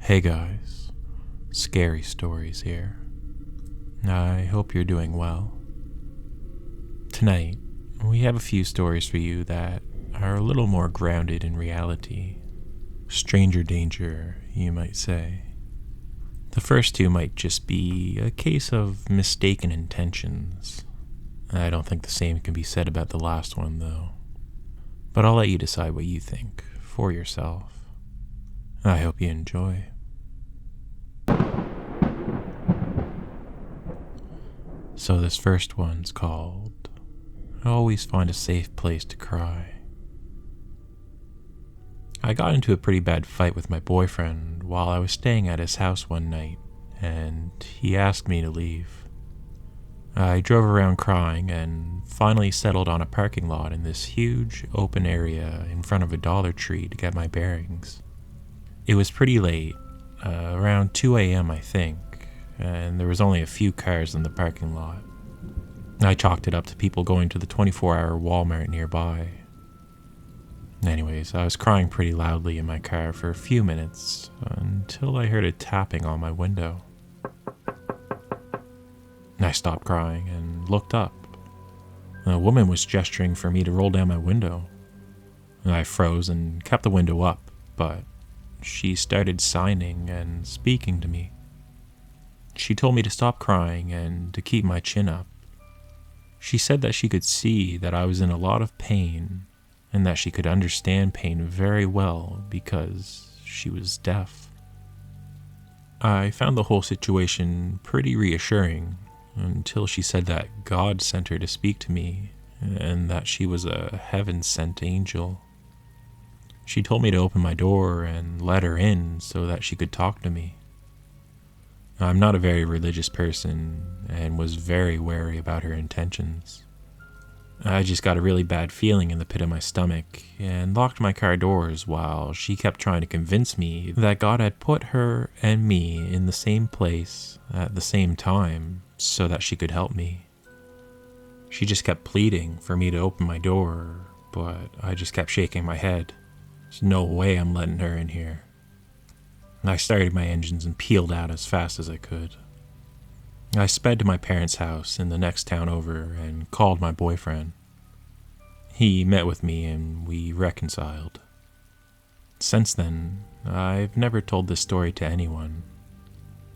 Hey guys, Scary Stories here. I hope you're doing well. Tonight, we have a few stories for you that are a little more grounded in reality. Stranger danger, you might say. The first two might just be a case of mistaken intentions. I don't think the same can be said about the last one, though. But I'll let you decide what you think for yourself. I hope you enjoy. So this first one's called Always Find a Safe Place to Cry. I got into a pretty bad fight with my boyfriend while I was staying at his house one night, and he asked me to leave. I drove around crying and finally settled on a parking lot in this huge open area in front of a Dollar Tree to get my bearings. It was pretty late, around 2 a.m. I think, and there was only a few cars in the parking lot. I chalked it up to people going to the 24-hour Walmart nearby. Anyways, I was crying pretty loudly in my car for a few minutes until I heard a tapping on my window. I stopped crying and looked up. A woman was gesturing for me to roll down my window. I froze and kept the window up, but she started signing and speaking to me. She told me to stop crying and to keep my chin up. She said that she could see that I was in a lot of pain and that she could understand pain very well because she was deaf. I found the whole situation pretty reassuring until she said that God sent her to speak to me and that she was a heaven-sent angel. She told me to open my door and let her in so that she could talk to me. I'm not a very religious person and was very wary about her intentions. I just got a really bad feeling in the pit of my stomach and locked my car doors while she kept trying to convince me that God had put her and me in the same place at the same time so that she could help me. She just kept pleading for me to open my door, but I just kept shaking my head. There's no way I'm letting her in here. I started my engines and peeled out as fast as I could. I sped to my parents' house in the next town over and called my boyfriend. He met with me and we reconciled. Since then, I've never told this story to anyone.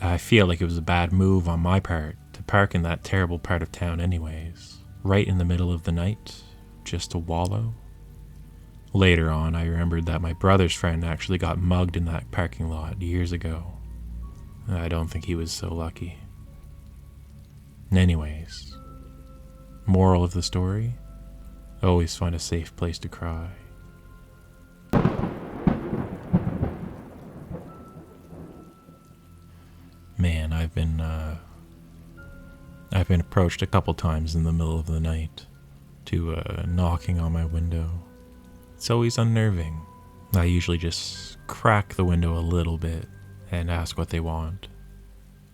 I feel like it was a bad move on my part to park in that terrible part of town anyways, right in the middle of the night, just to wallow. Later on, I remembered that my brother's friend actually got mugged in that parking lot years ago. I don't think he was so lucky. Anyways, moral of the story, always find a safe place to cry. Man, I've been approached a couple times in the middle of the night to knocking on my window. It's always unnerving. I usually just crack the window a little bit and ask what they want.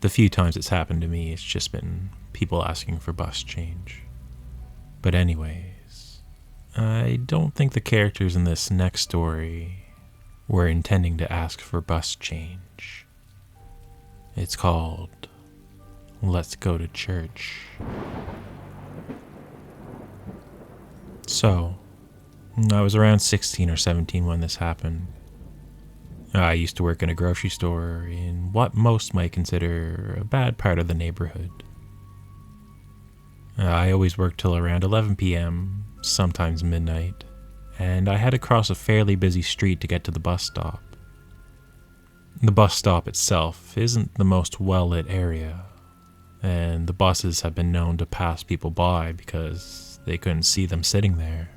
The few times it's happened to me, it's just been people asking for bus change. But anyways, I don't think the characters in this next story were intending to ask for bus change. It's called Let's Go to Church. So, I was around 16 or 17 when this happened. I used to work in a grocery store in what most might consider a bad part of the neighborhood. I always worked till around 11 p.m., sometimes midnight, and I had to cross a fairly busy street to get to the bus stop. The bus stop itself isn't the most well-lit area, and the buses have been known to pass people by because they couldn't see them sitting there.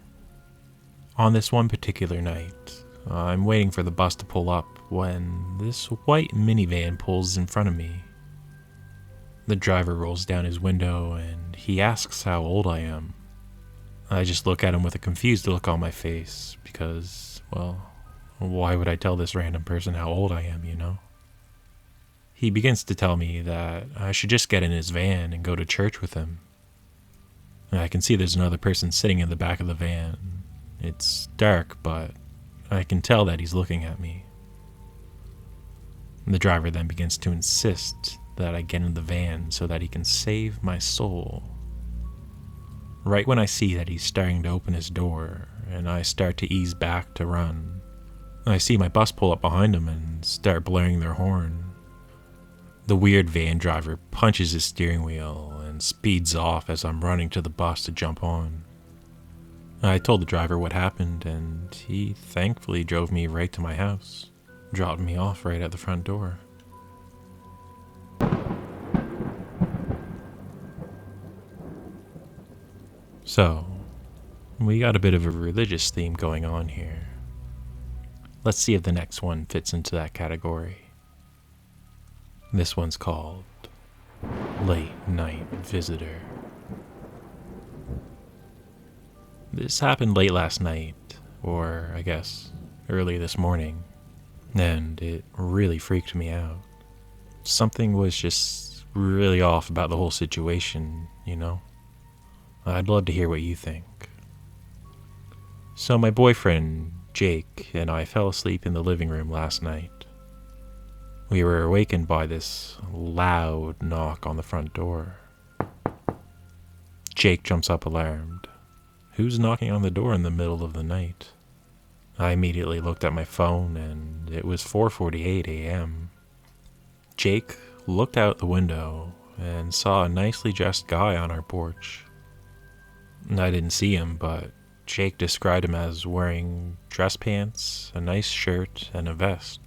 On this one particular night, I'm waiting for the bus to pull up when this white minivan pulls in front of me. The driver rolls down his window and he asks how old I am. I just look at him with a confused look on my face because, well, why would I tell this random person how old I am, you know? He begins to tell me that I should just get in his van and go to church with him. I can see there's another person sitting in the back of the van. It's dark, but I can tell that he's looking at me. The driver then begins to insist that I get in the van so that he can save my soul. Right when I see that he's starting to open his door and I start to ease back to run, I see my bus pull up behind him and start blaring their horn. The weird van driver punches his steering wheel and speeds off as I'm running to the bus to jump on. I told the driver what happened, and he thankfully drove me right to my house, dropping me off right at the front door. So, we got a bit of a religious theme going on here. Let's see if the next one fits into that category. This one's called Late Night Visitor. This happened late last night, or I guess early this morning, and it really freaked me out. Something was just really off about the whole situation, you know? I'd love to hear what you think. So my boyfriend, Jake, and I fell asleep in the living room last night. We were awakened by this loud knock on the front door. Jake jumps up alarmed. Who's knocking on the door in the middle of the night? I immediately looked at my phone and it was 4:48 a.m. Jake looked out the window and saw a nicely dressed guy on our porch. I didn't see him, but Jake described him as wearing dress pants, a nice shirt, and a vest.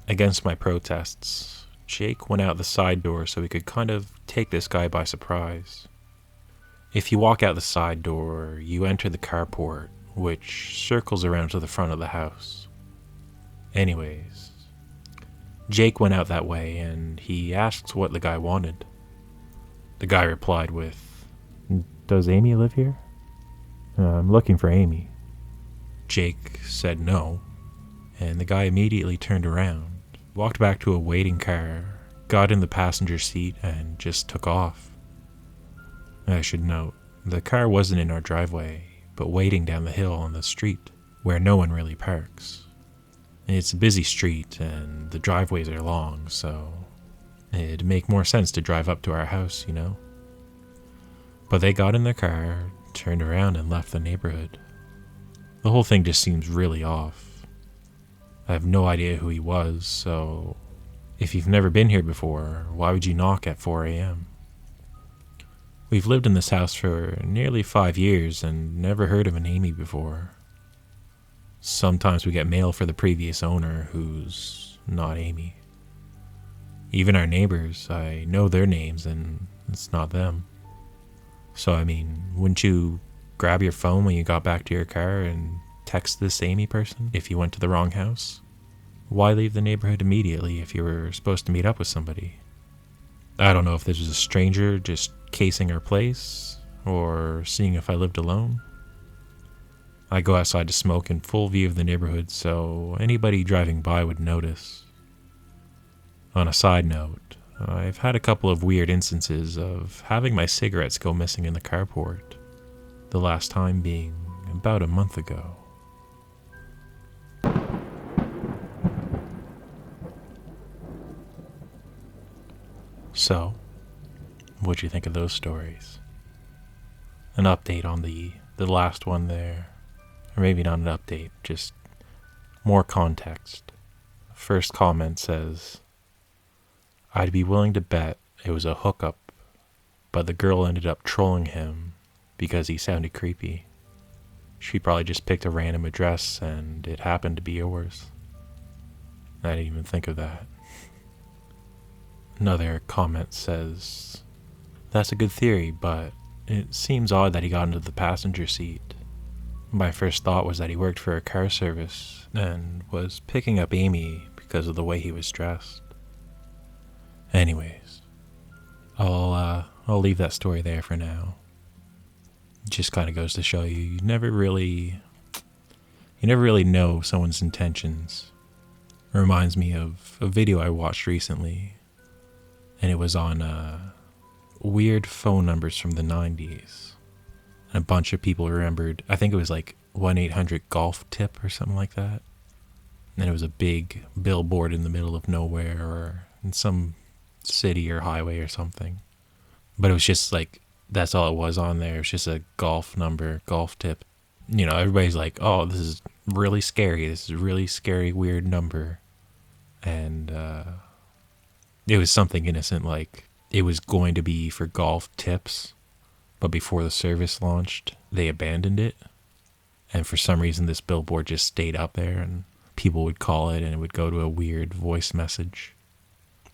Against my protests, Jake went out the side door so he could kind of take this guy by surprise. If you walk out the side door, you enter the carport, which circles around to the front of the house. Anyways, Jake went out that way and he asked what the guy wanted. The guy replied with, "Does Amy live here? I'm looking for Amy." Jake said no, and the guy immediately turned around, walked back to a waiting car, got in the passenger seat, and just took off. I should note, the car wasn't in our driveway, but waiting down the hill on the street, where no one really parks. It's a busy street, and the driveways are long, so it'd make more sense to drive up to our house, you know? But they got in their car, turned around, and left the neighborhood. The whole thing just seems really off. I have no idea who he was, so if you've never been here before, why would you knock at 4 a.m.? We've lived in this house for nearly 5 years and never heard of an Amy before. Sometimes we get mail for the previous owner who's not Amy. Even our neighbors, I know their names and it's not them. So I mean, wouldn't you grab your phone when you got back to your car and text this Amy person if you went to the wrong house? Why leave the neighborhood immediately if you were supposed to meet up with somebody? I don't know if this was a stranger just casing our place or seeing if I lived alone. I go outside to smoke in full view of the neighborhood so anybody driving by would notice. On a side note, I've had a couple of weird instances of having my cigarettes go missing in the carport, the last time being about a month ago. So, what'd you think of those stories? An update on the last one there. Or maybe not an update, just more context. First comment says, "I'd be willing to bet it was a hookup, but the girl ended up trolling him because he sounded creepy. She probably just picked a random address and it happened to be yours." I didn't even think of that. Another comment says, "That's a good theory, but it seems odd that he got into the passenger seat. My first thought was that he worked for a car service and was picking up Amy because of the way he was dressed." Anyways, I'll leave that story there for now. It just kind of goes to show you never really know someone's intentions. It reminds me of a video I watched recently, and it was on weird phone numbers from the 90s. And a bunch of people remembered, I think it was like 1-800-GOLF-TIP or something like that. And it was a big billboard in the middle of nowhere or in some city or highway or something. But it was just like, that's all it was on there. It was just a golf number, golf tip. You know, everybody's like, oh, this is really scary. This is a really scary, weird number. And it was something innocent, like it was going to be for golf tips. But before the service launched, they abandoned it. And for some reason, this billboard just stayed up there and people would call it and it would go to a weird voice message.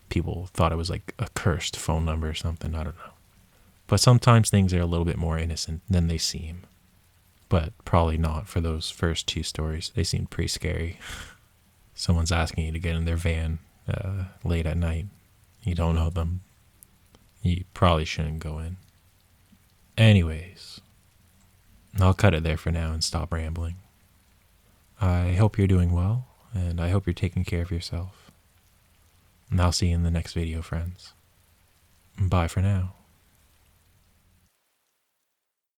People thought it was like a cursed phone number or something. I don't know. But sometimes things are a little bit more innocent than they seem. But probably not for those first 2 stories. They seemed pretty scary. Someone's asking you to get in their van late at night. You don't know them. You probably shouldn't go in. Anyways, I'll cut it there for now and stop rambling. I hope you're doing well, and I hope you're taking care of yourself. And I'll see you in the next video, friends. Bye for now.